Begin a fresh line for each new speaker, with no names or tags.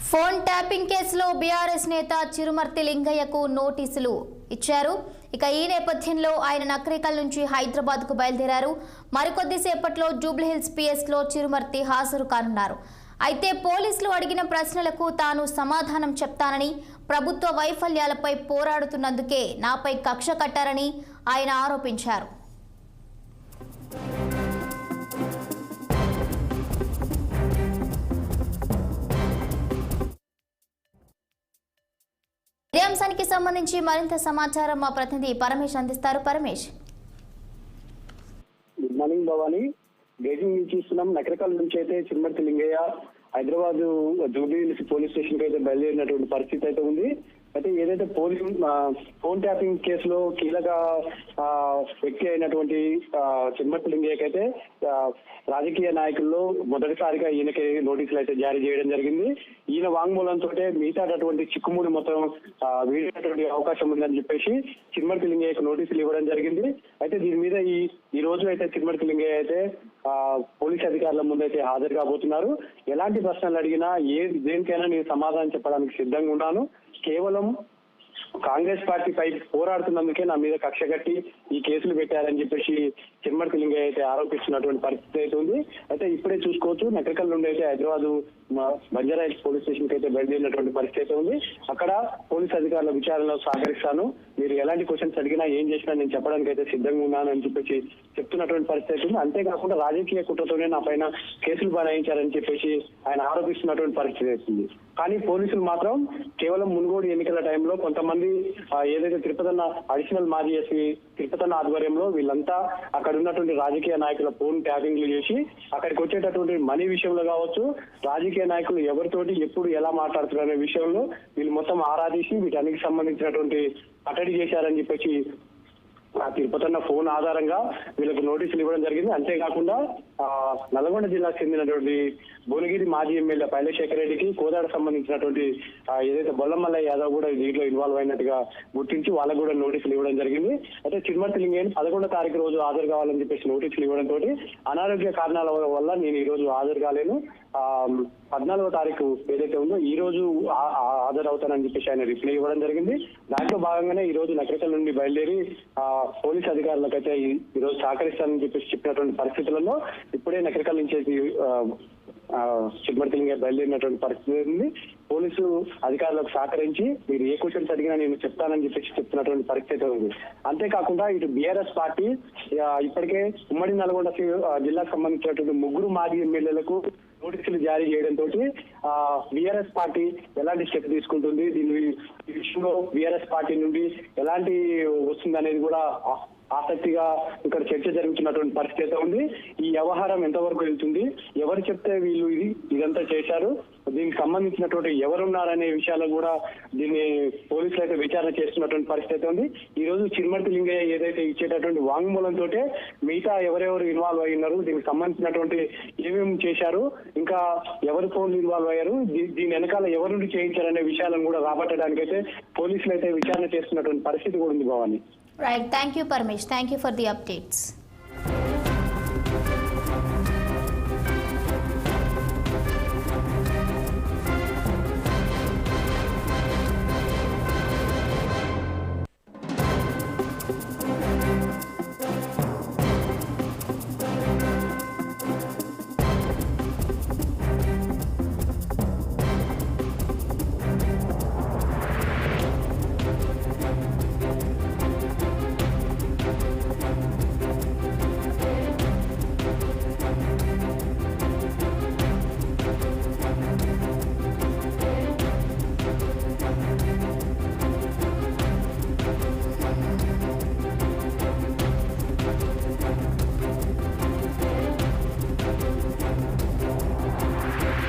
Phone tapping కేసులో BRS నేత చిరుమర్తి లింగయ్యకు నోటీసులు ఇచ్చారు. ఇక ఈ నేపథ్యంలో ఆయన నకరికల్ నుంచి హైదరాబాద్ కు బయలుదేరారు. మరికొద్దిసేపట్లో జూబ్లీహిల్స్ పిఎస్ లో చిరుమర్తి హాజరు కానున్నారు. అయితే పోలీసులు అడిగిన ప్రశ్నలకు తాను సమాధానం చెప్తానని, ప్రభుత్వ వైఫల్యాలపై పోరాడుతున్నందుకే నాపై కక్ష కట్టారని ఆయన ఆరోపించారు. ఇదే అంశానికి సంబంధించి మరింత సమాచారం మా ప్రతినిధి పరమేష్ అందిస్తారు. Paramesh,
good morning Bhavani. Breaking news చూస్తున్నాం. నకరికల్ నుంచి అయితే చిరుమర్తి లింగయ్య హైదరాబాద్ జూబ్లీహిల్స్ పోలీస్ స్టేషన్ కి అయితే బయలుదేరినటువంటి పరిస్థితి అయితే ఉంది. అయితే ఏదైతే ఫోన్ ట్యాపింగ్ కేసులో కీలక వ్యక్తి అయినటువంటి చిరుమర్తి లింగయ్యకి అయితే రాజకీయ నాయకుల్లో మొదటిసారిగా ఈయనకి నోటీసులు అయితే జారీ చేయడం జరిగింది. ఈయన వాంగ్మూలంతో మిగతాటటువంటి చిక్కుముడి మొత్తం వీడేటువంటి అవకాశం ఉందని చెప్పేసి చిరుమర్తి లింగయ్యకు నోటీసులు ఇవ్వడం జరిగింది. అయితే దీని మీద ఈ రోజు అయితే చిరుమర్తి లింగయ్య అయితే పోలీస్ అధికారుల ముందైతే హాజరు కాబోతున్నారు. ఎలాంటి ప్రశ్నలు అడిగినా దేనికైనా నేను సమాధానం చెప్పడానికి సిద్ధంగా ఉన్నాను. కేవలం కాంగ్రెస్ పార్టీపై పోరాడుతున్నందుకే నా మీద కక్ష కట్టి ఈ కేసులు పెట్టారని చెప్పేసి చిరుమర్తి లింగయ్య అయితే ఆరోపిస్తున్నటువంటి పరిస్థితి అయితే ఉంది. అయితే ఇప్పుడే చూసుకోవచ్చు, నకరికల్ నుండి అయితే హైదరాబాద్ బంజారాహిల్స్ పోలీస్ స్టేషన్ కి అయితే బయలుదేరినటువంటి పరిస్థితి అయితే ఉంది. అక్కడ పోలీస్ అధికారుల విచారణలో సహకరిస్తాను, మీరు ఎలాంటి క్వశ్చన్స్ అడిగినా ఏం చేసినా నేను చెప్పడానికి అయితే సిద్ధంగా ఉన్నాను అని చెప్పేసి చెప్తున్నటువంటి పరిస్థితి ఉంది. అంతేకాకుండా రాజకీయ కుట్రతోనే నా పైన కేసులు బనాయించారని చెప్పేసి ఆయన ఆరోపిస్తున్నటువంటి పరిస్థితి అవుతుంది. కానీ పోలీసులు మాత్రం కేవలం మునుగోడు ఎన్నికల టైంలో కొంతమంది ఏదైతే తిరుపతన్న అడిషనల్ మాజీ ఎస్పీ తిరుపతన్న ఆధ్వర్యంలో వీళ్ళంతా అక్కడ ఉన్నటువంటి రాజకీయ నాయకుల ఫోన్ ట్యాపింగ్లు చేసి అక్కడికి వచ్చేటటువంటి మనీ విషయంలో కావచ్చు, రాజకీయ నాయకులు ఎవరితోటి ఎప్పుడు ఎలా మాట్లాడుతున్నారు అనే విషయంలో వీళ్ళు మొత్తం ఆరాధించి వీటన్నిటికి సంబంధించినటువంటి కట్టడి చేశారని చెప్పేసి తిరుపతన్న ఫోన్ ఆధారంగా వీళ్ళకు నోటీసులు ఇవ్వడం జరిగింది. అంతేకాకుండా నల్గొండ జిల్లాకు చెందినటువంటి భువనగిరి మాజీ ఎమ్మెల్యే పైలశేఖర్ రెడ్డికి కోదాడ సంబంధించినటువంటి ఏదైతే బొల్లమల్లయ్య యాదవ్ కూడా దీంట్లో ఇన్వాల్వ్ అయినట్టుగా గుర్తించి వాళ్ళకు కూడా నోటీసులు ఇవ్వడం జరిగింది. అయితే చిరుమర్తి లింగయ్యని 11వ తారీఖు రోజు హాజరు కావాలని చెప్పేసి నోటీసులు ఇవ్వడంతో అనారోగ్య కారణాల వల్ల నేను ఈ రోజు హాజరు కాలేను, 14వ తారీఖు ఏదైతే ఉందో ఈ రోజు హాజరవుతానని చెప్పేసి ఆయన రిప్లై ఇవ్వడం జరిగింది. దాంట్లో భాగంగానే ఈ రోజు నకరికల్ నుండి బయలుదేరి పోలీస్ అధికారులకు అయితే ఈ రోజు సహకరిస్తానని చెప్పేసి చెప్పినటువంటి పరిస్థితులలో ఇప్పుడే నకరికల్ నుంచి చిరుమర్తి లింగయ్య బయలుదేరినటువంటి పరిస్థితి ఉంది. పోలీసు అధికారులకు సహకరించి మీరు ఏ క్వశ్చన్స్ అడిగినా నేను చెప్తానని చెప్పేసి చెప్తున్నటువంటి పరిస్థితి ఉంది. అంతేకాకుండా ఇటు బీఆర్ఎస్ పార్టీ ఇప్పటికే ఉమ్మడి నల్గొండ జిల్లాకు సంబంధించినటువంటి 3 మాజీ ఎమ్మెల్యేలకు నోటీసులు జారీ చేయడంతో బీఆర్ఎస్ పార్టీ ఎలాంటి స్టెప్ తీసుకుంటుంది, దీని విషయంలో బీఆర్ఎస్ పార్టీ నుండి ఎలాంటి వస్తుంది అనేది కూడా ఆసక్తిగా ఇక్కడ చర్చ జరుగుతున్నటువంటి పరిస్థితి ఉంది. ఈ వ్యవహారం ఎంతవరకు వెళ్తుంది, ఎవరు చెప్తే వీళ్ళు ఇదంతా చేశారు, దీనికి సంబంధించినటువంటి ఎవరున్నారనే విషయాలు కూడా దీన్ని పోలీసులు అయితే విచారణ చేస్తున్నటువంటి పరిస్థితి ఉంది. ఈ రోజు చిరుమర్తి లింగయ్య ఏదైతే ఇచ్చేటటువంటి వాంగ్మూలంతో మిగతా ఎవరెవరు ఇన్వాల్వ్ అయ్యున్నారు, దీనికి సంబంధించినటువంటి ఏమేమి చేశారు, ఇంకా ఎవరి ఫోన్లు ఇన్వాల్వ్ అయ్యారు, దీని వెనకాల ఎవరి నుండి చేయించారనే విషయాలను కూడా రాబట్టడానికి అయితే పోలీసులు అయితే విచారణ చేస్తున్నటువంటి పరిస్థితి కూడా ఉంది Bhavani.
Right. Thank you, Parmesh. Thank you for the updates.